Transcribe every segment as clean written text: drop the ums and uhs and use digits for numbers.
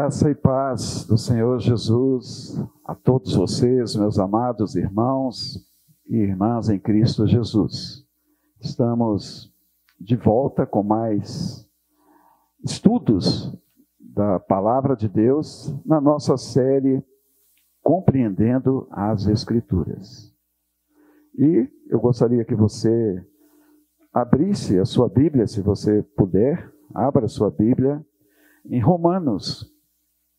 Graça e paz do Senhor Jesus a todos vocês, meus amados irmãos e irmãs em Cristo Jesus. Estamos de volta com mais estudos da Palavra de Deus na nossa série Compreendendo as Escrituras. E eu gostaria que você abrisse a sua Bíblia, se você puder, abra a sua Bíblia em Romanos,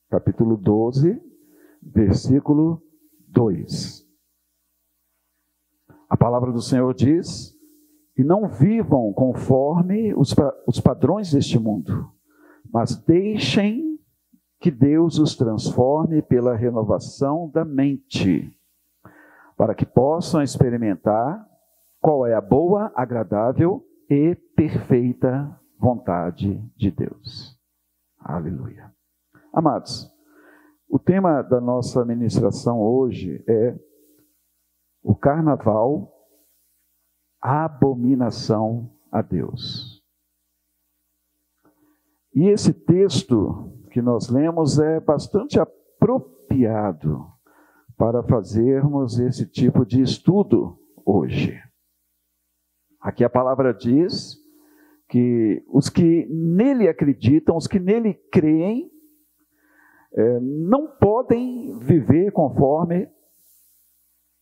capítulo 12, versículo 2. A palavra do Senhor diz: e não vivam conforme os padrões deste mundo, mas deixem que Deus os transforme pela renovação da mente, para que possam experimentar qual é a boa, agradável e perfeita vontade de Deus. Aleluia. Amados, o tema da nossa ministração hoje é o carnaval, abominação a Deus. E esse texto que nós lemos é bastante apropriado para fazermos esse tipo de estudo hoje. Aqui a palavra diz que os que nele acreditam, os que nele creem, não podem viver conforme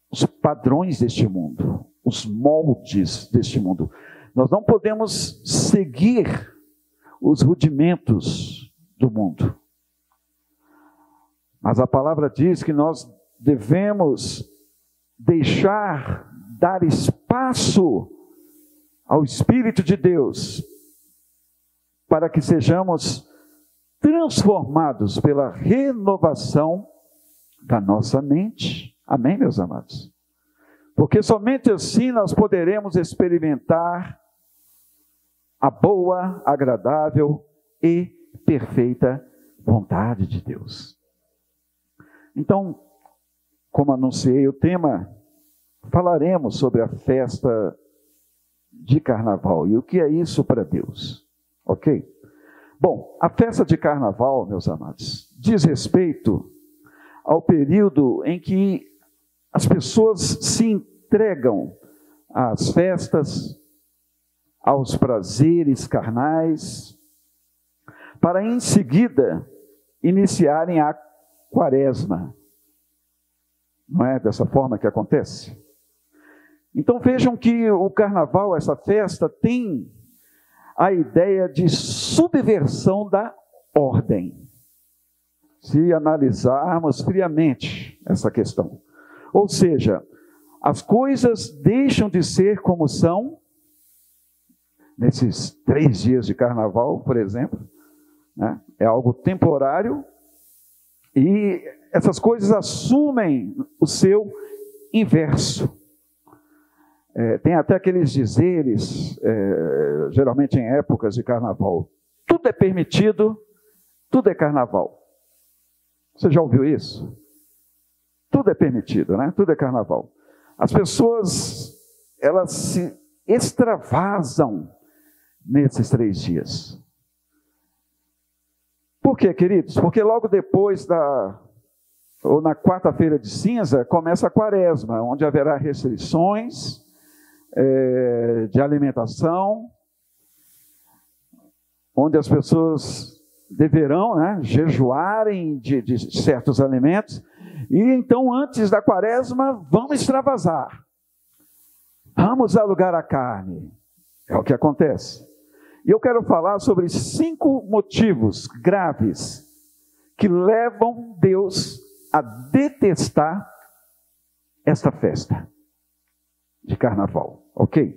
os padrões deste mundo, os moldes deste mundo. Nós não podemos seguir os rudimentos do mundo. Mas a palavra diz que nós devemos dar espaço ao Espírito de Deus, para que sejamos transformados pela renovação da nossa mente. Amém, meus amados? Porque somente assim nós poderemos experimentar a boa, agradável e perfeita vontade de Deus. Então, como anunciei o tema, falaremos sobre a festa de carnaval. E o que é isso para Deus? Ok? Bom, a festa de carnaval, meus amados, diz respeito ao período em que as pessoas se entregam às festas, aos prazeres carnais, para em seguida iniciarem a quaresma. Não é dessa forma que acontece? Então vejam que o carnaval, essa festa, tem a ideia de subversão da ordem. Se analisarmos friamente essa questão. Ou seja, as coisas deixam de ser como são, nesses 3 dias de carnaval, por exemplo, né? É algo temporário, e essas coisas assumem o seu inverso. Tem até aqueles dizeres, geralmente em épocas de carnaval: tudo é permitido, tudo é carnaval. Você já ouviu isso? Tudo é permitido, né? Tudo é carnaval. As pessoas, elas se extravasam nesses 3 dias. Por quê, queridos? Porque logo depois ou na quarta-feira de cinza, começa a quaresma, onde haverá restrições de alimentação, onde as pessoas deverão, né, jejuarem de certos alimentos, e então antes da quaresma vamos extravasar, vamos alugar a carne, é o que acontece. E eu quero falar sobre 5 motivos graves que levam Deus a detestar esta festa de carnaval, ok?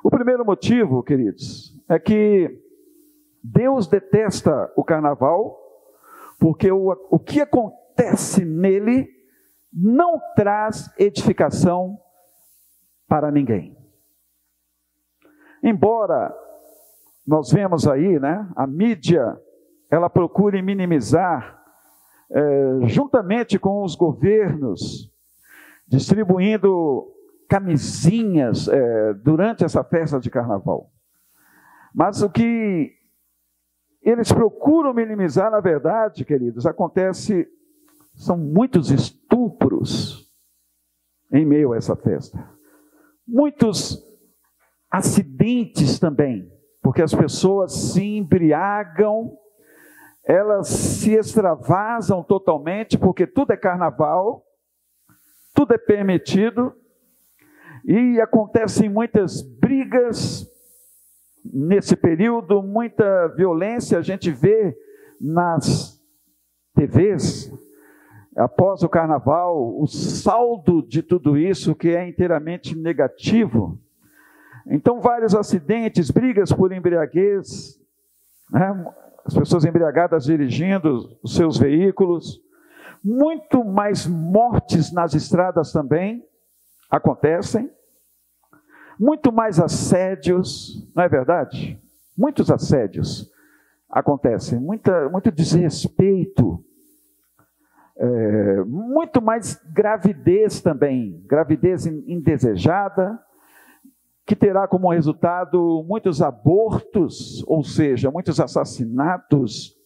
O primeiro motivo, queridos, é que Deus detesta o carnaval porque o que acontece nele não traz edificação para ninguém. Embora nós vemos aí, né, a mídia, ela procure minimizar, juntamente com os governos, distribuindo camisinhas durante essa festa de carnaval. Mas o que eles procuram minimizar, na verdade, queridos, são muitos estupros em meio a essa festa. Muitos acidentes também, porque as pessoas se embriagam, elas se extravasam totalmente, porque tudo é carnaval, tudo é permitido, e acontecem muitas brigas nesse período, muita violência. A gente vê nas TVs, após o carnaval, o saldo de tudo isso que é inteiramente negativo. Então, vários acidentes, brigas por embriaguez, né? As pessoas embriagadas dirigindo os seus veículos, muito mais mortes nas estradas também acontecem, muito mais assédios, não é verdade? Muitos assédios acontecem, muito desrespeito, muito mais gravidez também, gravidez indesejada, que terá como resultado muitos abortos, ou seja, muitos assassinatos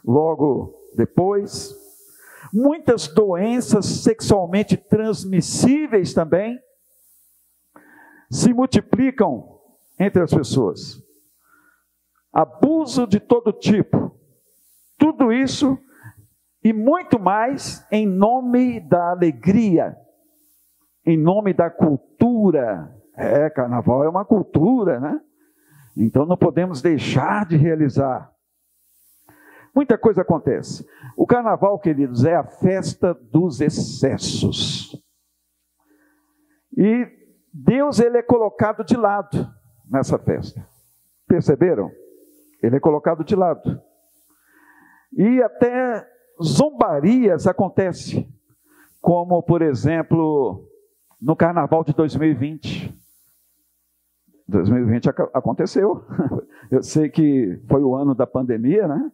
logo depois, muitas doenças sexualmente transmissíveis também se multiplicam entre as pessoas. Abuso de todo tipo, tudo isso e muito mais em nome da alegria, em nome da cultura. Carnaval é uma cultura, né? Então não podemos deixar de realizar. Muita coisa acontece. O carnaval, queridos, é a festa dos excessos. E Deus, ele é colocado de lado nessa festa. Perceberam? Ele é colocado de lado. E até zombarias acontecem, como, por exemplo, no carnaval de 2020. 2020 aconteceu. Eu sei que foi o ano da pandemia, né?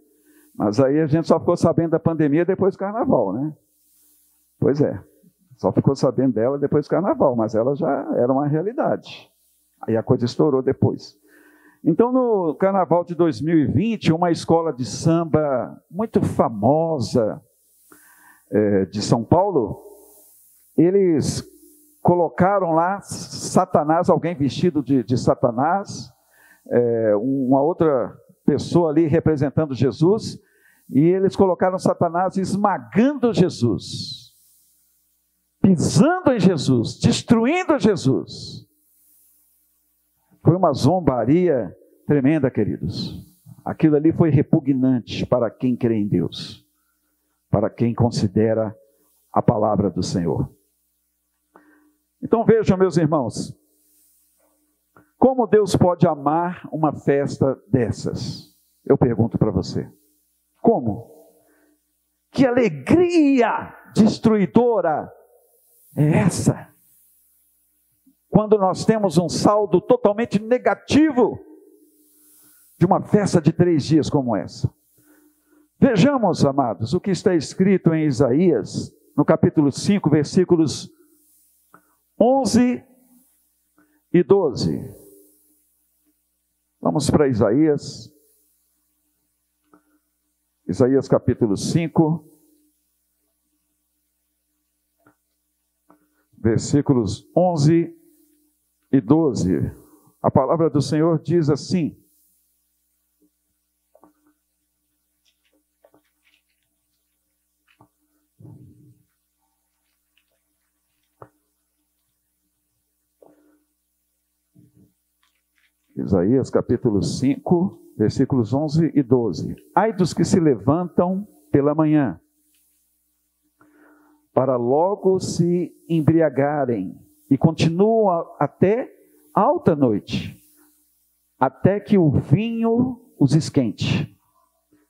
Mas aí a gente só ficou sabendo da pandemia depois do carnaval, né? Pois é. Só ficou sabendo dela depois do carnaval, mas ela já era uma realidade. Aí a coisa estourou depois. Então, no carnaval de 2020, uma escola de samba muito famosa de São Paulo, eles colocaram lá Satanás, alguém vestido de Satanás, uma outra pessoa ali representando Jesus, e eles colocaram Satanás esmagando Jesus, pisando em Jesus, destruindo Jesus. Foi uma zombaria tremenda, queridos. Aquilo ali foi repugnante para quem crê em Deus, para quem considera a palavra do Senhor. Então vejam, meus irmãos, como Deus pode amar uma festa dessas? Eu pergunto para você. Como? Que alegria destruidora é essa? Quando nós temos um saldo totalmente negativo de uma festa de 3 dias como essa. Vejamos, amados, o que está escrito em Isaías, no capítulo 5, versículos 11 e 12. Vamos para Isaías. Isaías capítulo 5, versículos 11 e 12. A palavra do Senhor diz assim: Isaías capítulo 5, versículos 11 e 12. Ai dos que se levantam pela manhã, para logo se embriagarem, e continuam até alta noite, até que o vinho os esquente.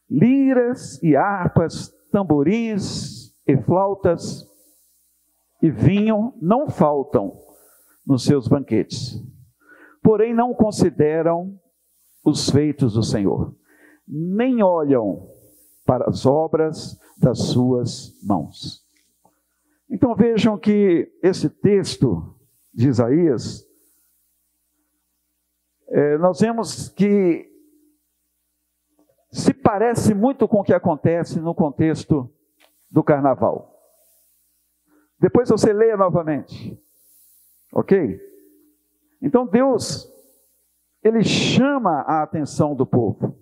Liras e harpas, tamborins e flautas e vinho não faltam nos seus banquetes. Porém não consideram os feitos do Senhor, nem olham para as obras das suas mãos. Então vejam que esse texto de Isaías, nós vemos que se parece muito com o que acontece no contexto do carnaval. Depois você leia novamente. Ok? Então Deus, Ele chama a atenção do povo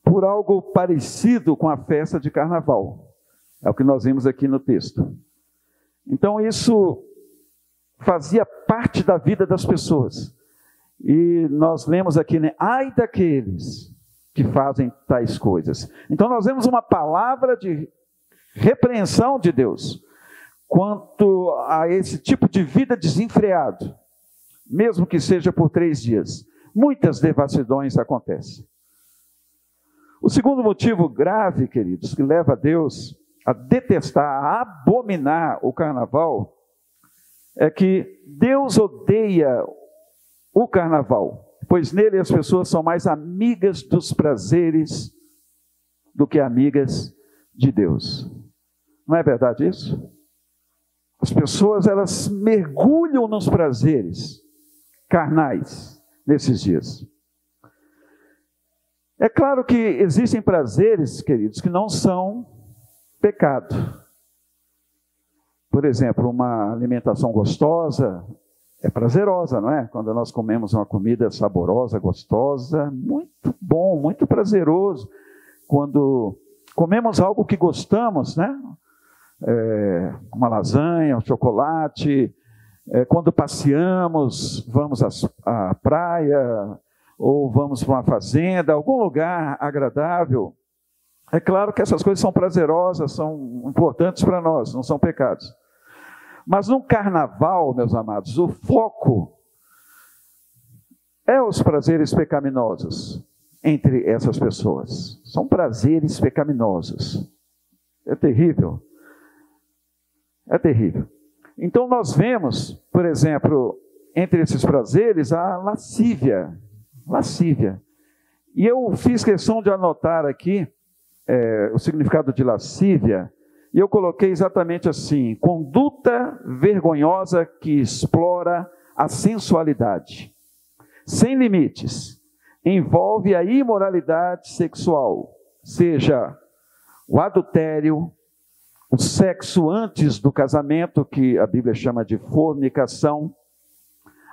por algo parecido com a festa de carnaval. É o que nós vimos aqui no texto. Então isso fazia parte da vida das pessoas. E nós lemos aqui, né? Ai daqueles que fazem tais coisas. Então nós vemos uma palavra de repreensão de Deus quanto a esse tipo de vida desenfreado, mesmo que seja por 3 dias. Muitas devassidões acontecem. O segundo motivo grave, queridos, que leva a Deus a detestar, a abominar o carnaval, é que Deus odeia o carnaval, pois nele as pessoas são mais amigas dos prazeres do que amigas de Deus. Não é verdade isso? As pessoas, elas mergulham nos prazeres carnais nesses dias. É claro que existem prazeres, queridos, que não são pecado. Por exemplo, uma alimentação gostosa é prazerosa, não é? Quando nós comemos uma comida saborosa, gostosa, muito bom, muito prazeroso. Quando comemos algo que gostamos, né? Uma lasanha, um chocolate. Quando passeamos, vamos à praia, ou vamos para uma fazenda, algum lugar agradável. É claro que essas coisas são prazerosas, são importantes para nós, não são pecados. Mas no carnaval, meus amados, o foco é os prazeres pecaminosos entre essas pessoas. São prazeres pecaminosos. É terrível. É terrível. Então nós vemos, por exemplo, entre esses prazeres, a lascívia. Lascívia. E eu fiz questão de anotar aqui o significado de lascívia, e eu coloquei exatamente assim: conduta vergonhosa que explora a sensualidade, sem limites, envolve a imoralidade sexual, seja o adultério, o sexo antes do casamento, que a Bíblia chama de fornicação,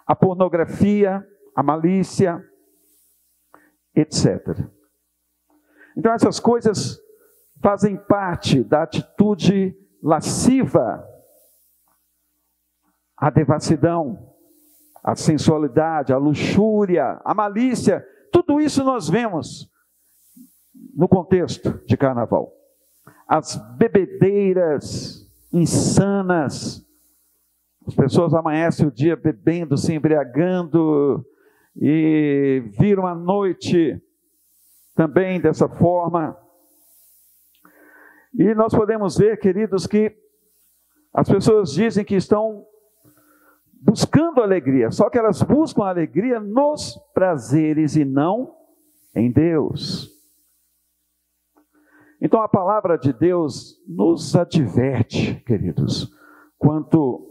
a pornografia, a malícia, etc. Então essas coisas fazem parte da atitude lasciva, a devassidão, a sensualidade, a luxúria, a malícia. Tudo isso nós vemos no contexto de carnaval. As bebedeiras insanas, as pessoas amanhecem o dia bebendo, se embriagando, e viram a noite também dessa forma. E nós podemos ver, queridos, que as pessoas dizem que estão buscando alegria, só que elas buscam alegria nos prazeres e não em Deus. Então a palavra de Deus nos adverte, queridos, quanto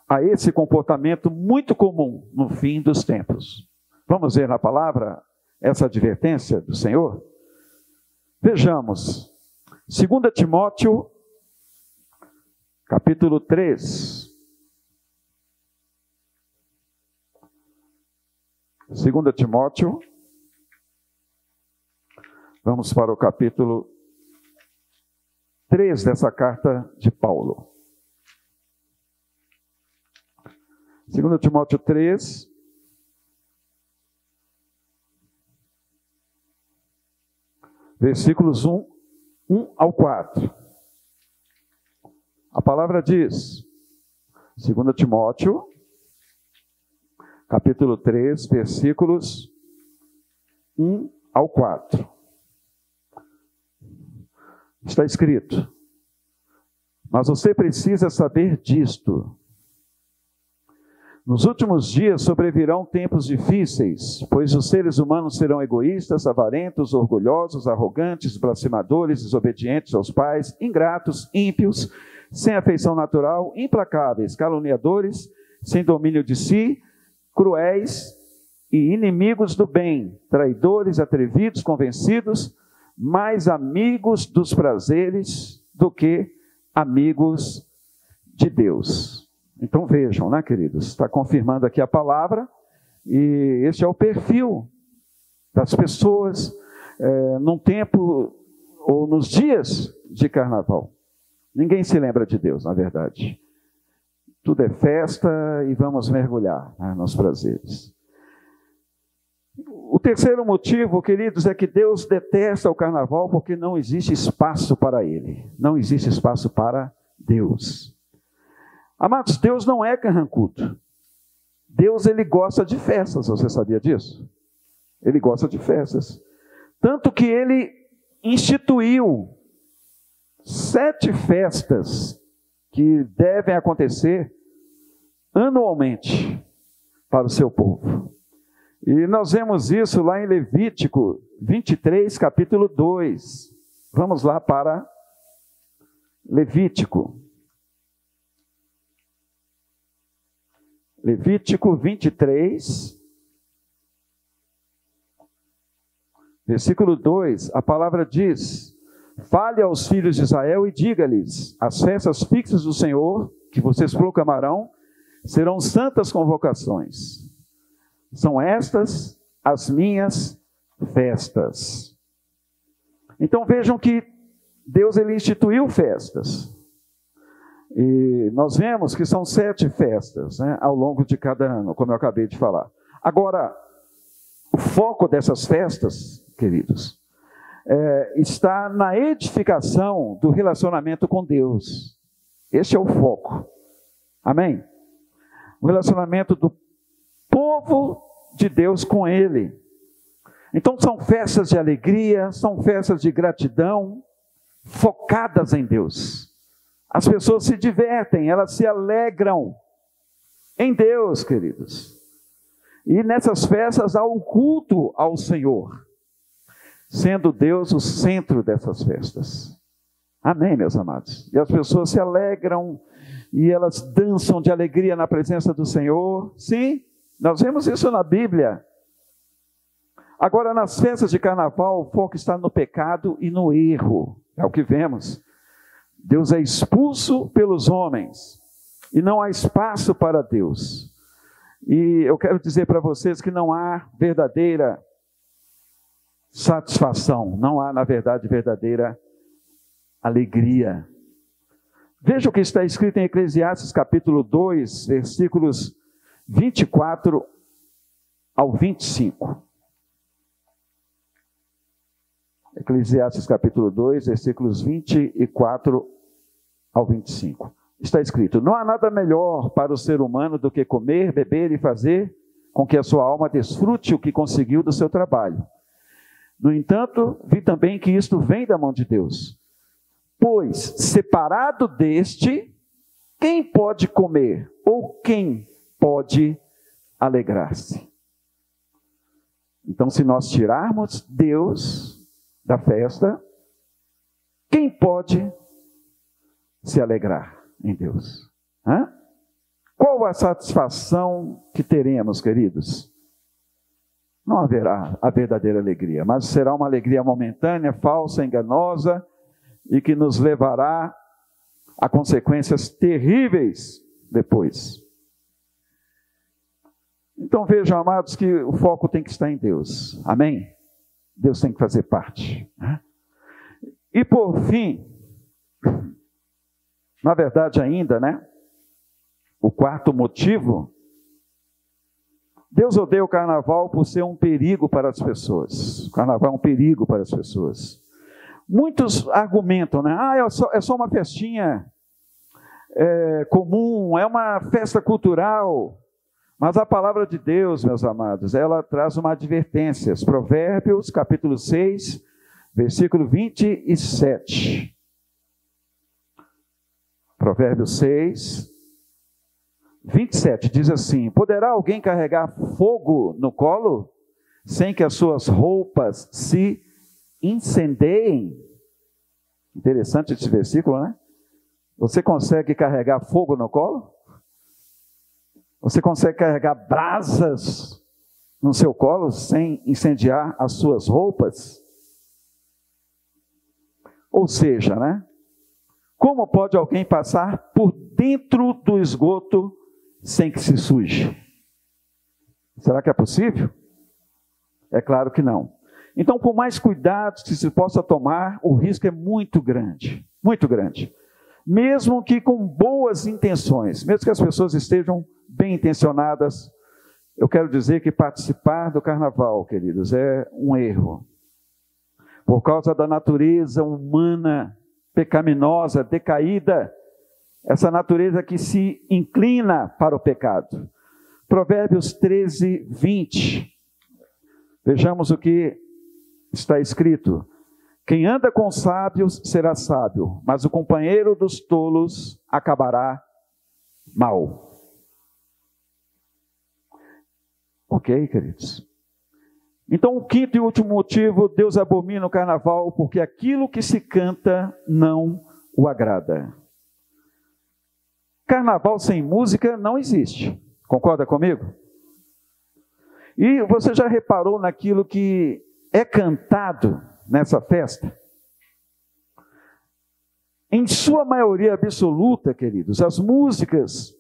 a esse comportamento muito comum no fim dos tempos. Vamos ver na palavra essa advertência do Senhor? Vejamos, 2 Timóteo, capítulo 3. 2 Timóteo, vamos para o capítulo 3 dessa carta de Paulo. 2 Timóteo 3, versículos 1 ao 4. A palavra diz, 2 Timóteo, capítulo 3, versículos 1 ao 4. Está escrito: mas você precisa saber disto. Nos últimos dias sobrevirão tempos difíceis, pois os seres humanos serão egoístas, avarentos, orgulhosos, arrogantes, blasfemadores, desobedientes aos pais, ingratos, ímpios, sem afeição natural, implacáveis, caluniadores, sem domínio de si, cruéis, e inimigos do bem, traidores, atrevidos, convencidos, mais amigos dos prazeres do que amigos de Deus. Então vejam, né, queridos? Está confirmando aqui a palavra, e este é o perfil das pessoas num tempo ou nos dias de carnaval. Ninguém se lembra de Deus, na verdade. Tudo é festa e vamos mergulhar, né, nos prazeres. O terceiro motivo, queridos, é que Deus detesta o carnaval porque não existe espaço para ele. Não existe espaço para Deus. Amados, Deus não é carrancudo. Deus, ele gosta de festas, você sabia disso? Ele gosta de festas. Tanto que ele instituiu 7 festas que devem acontecer anualmente para o seu povo. E nós vemos isso lá em Levítico 23, capítulo 2. Vamos lá para Levítico. Levítico 23, versículo 2, a palavra diz: fale aos filhos de Israel e diga-lhes: as festas fixas do Senhor, que vocês proclamarão, serão santas convocações. São estas as minhas festas. Então vejam que Deus, ele instituiu festas. E nós vemos que são 7 festas, né, ao longo de cada ano, como eu acabei de falar. Agora, o foco dessas festas, queridos, está na edificação do relacionamento com Deus. Esse é o foco. Amém? O relacionamento do povo de Deus com Ele. Então são festas de alegria, são festas de gratidão, focadas em Deus. As pessoas se divertem, elas se alegram em Deus, queridos. E nessas festas há um culto ao Senhor, sendo Deus o centro dessas festas. Amém, meus amados? E as pessoas se alegram e elas dançam de alegria na presença do Senhor. Sim, nós vemos isso na Bíblia. Agora, nas festas de carnaval, o foco está no pecado e no erro. É o que vemos. Deus é expulso pelos homens e não há espaço para Deus. E eu quero dizer para vocês que não há verdadeira satisfação, não há, na verdade, verdadeira alegria. Veja o que está escrito em Eclesiastes capítulo 2, versículos 24 ao 25. Eclesiastes capítulo 2, versículos 24 ao 25. Está escrito: não há nada melhor para o ser humano do que comer, beber e fazer com que a sua alma desfrute o que conseguiu do seu trabalho. No entanto, vi também que isto vem da mão de Deus. Pois, separado deste, quem pode comer ou quem pode alegrar-se? Então, se nós tirarmos Deus da festa, quem pode se alegrar em Deus? Hã? Qual a satisfação que teremos, queridos? Não haverá a verdadeira alegria, mas será uma alegria momentânea, falsa, enganosa, e que nos levará a consequências terríveis depois. Então vejam, amados, que o foco tem que estar em Deus. Amém? Deus tem que fazer parte. E por fim, na verdade ainda, né? O quarto motivo, Deus odeia o carnaval por ser um perigo para as pessoas. O carnaval é um perigo para as pessoas. Muitos argumentam, né? É só uma festinha comum, é uma festa cultural. Mas a palavra de Deus, meus amados, ela traz uma advertência. Provérbios, capítulo 6, versículo 27. Provérbios 6, 27, diz assim: poderá alguém carregar fogo no colo, sem que as suas roupas se incendiem? Interessante esse versículo, né? Você consegue carregar fogo no colo? Você consegue carregar brasas no seu colo sem incendiar as suas roupas? Ou seja, né? Como pode alguém passar por dentro do esgoto sem que se suje? Será que é possível? É claro que não. Então, por mais cuidados que se possa tomar, o risco é muito grande, muito grande. Mesmo que com boas intenções, mesmo que as pessoas estejam bem intencionadas, eu quero dizer que participar do carnaval, queridos, é um erro. Por causa da natureza humana, pecaminosa, decaída, essa natureza que se inclina para o pecado. Provérbios 13, 20. Vejamos o que está escrito. Quem anda com sábios será sábio, mas o companheiro dos tolos acabará mal. Ok, queridos? Então, o quinto e último motivo, Deus abomina o carnaval, porque aquilo que se canta não o agrada. Carnaval sem música não existe. Concorda comigo? E você já reparou naquilo que é cantado nessa festa? Em sua maioria absoluta, queridos, as músicas,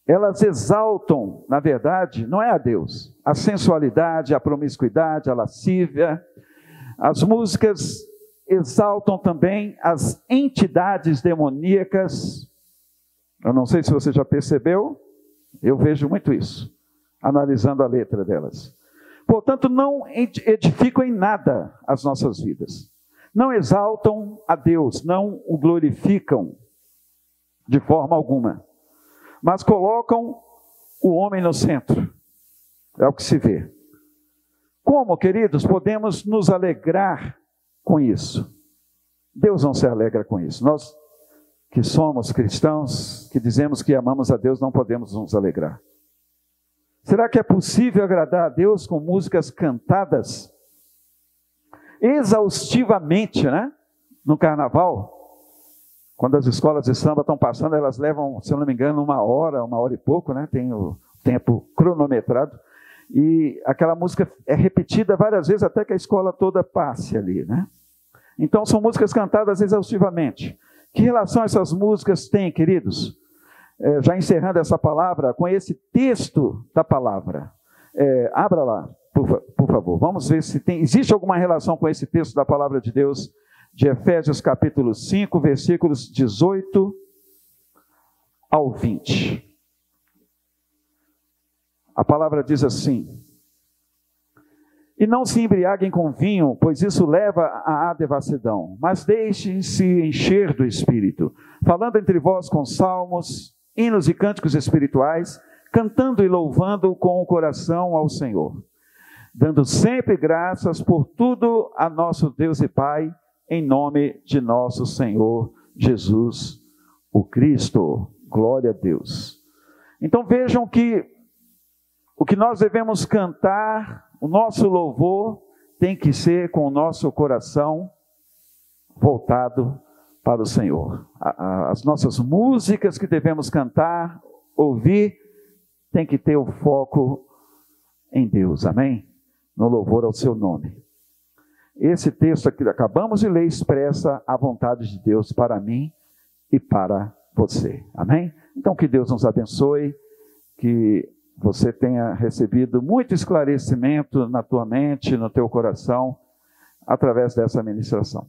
elas exaltam, na verdade, não é a Deus, a sensualidade, a promiscuidade, a lascívia. As músicas exaltam também as entidades demoníacas. Eu não sei se você já percebeu, eu vejo muito isso, analisando a letra delas. Portanto, não edificam em nada as nossas vidas. Não exaltam a Deus, não o glorificam de forma alguma. Mas colocam o homem no centro. É o que se vê. Como, queridos, podemos nos alegrar com isso? Deus não se alegra com isso. Nós que somos cristãos, que dizemos que amamos a Deus, não podemos nos alegrar. Será que é possível agradar a Deus com músicas cantadas exaustivamente, né? No carnaval? Quando as escolas de samba estão passando, elas levam, se eu não me engano, uma hora e pouco, né? Tem o tempo cronometrado. E aquela música é repetida várias vezes até que a escola toda passe ali, né? Então são músicas cantadas exaustivamente. Que relação essas músicas têm, queridos? Já encerrando essa palavra, com esse texto da palavra. Abra lá, por favor. Vamos ver se existe alguma relação com esse texto da palavra de Deus, de Efésios capítulo 5, versículos 18 ao 20. A palavra diz assim: e não se embriaguem com vinho, pois isso leva à devassidão, mas deixem-se encher do Espírito, falando entre vós com salmos, hinos e cânticos espirituais, cantando e louvando com o coração ao Senhor, dando sempre graças por tudo a nosso Deus e Pai, em nome de nosso Senhor Jesus, o Cristo. Glória a Deus. Então vejam que o que nós devemos cantar, o nosso louvor, tem que ser com o nosso coração voltado para o Senhor. As nossas músicas que devemos cantar, ouvir, tem que ter o foco em Deus, amém? No louvor ao seu nome. Esse texto que acabamos de ler expressa a vontade de Deus para mim e para você, amém? Então que Deus nos abençoe, que você tenha recebido muito esclarecimento na tua mente, no teu coração, através dessa ministração.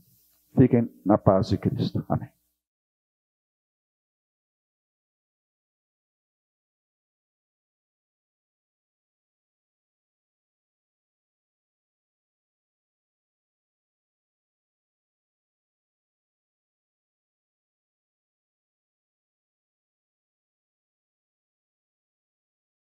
Fiquem na paz de Cristo. Amém.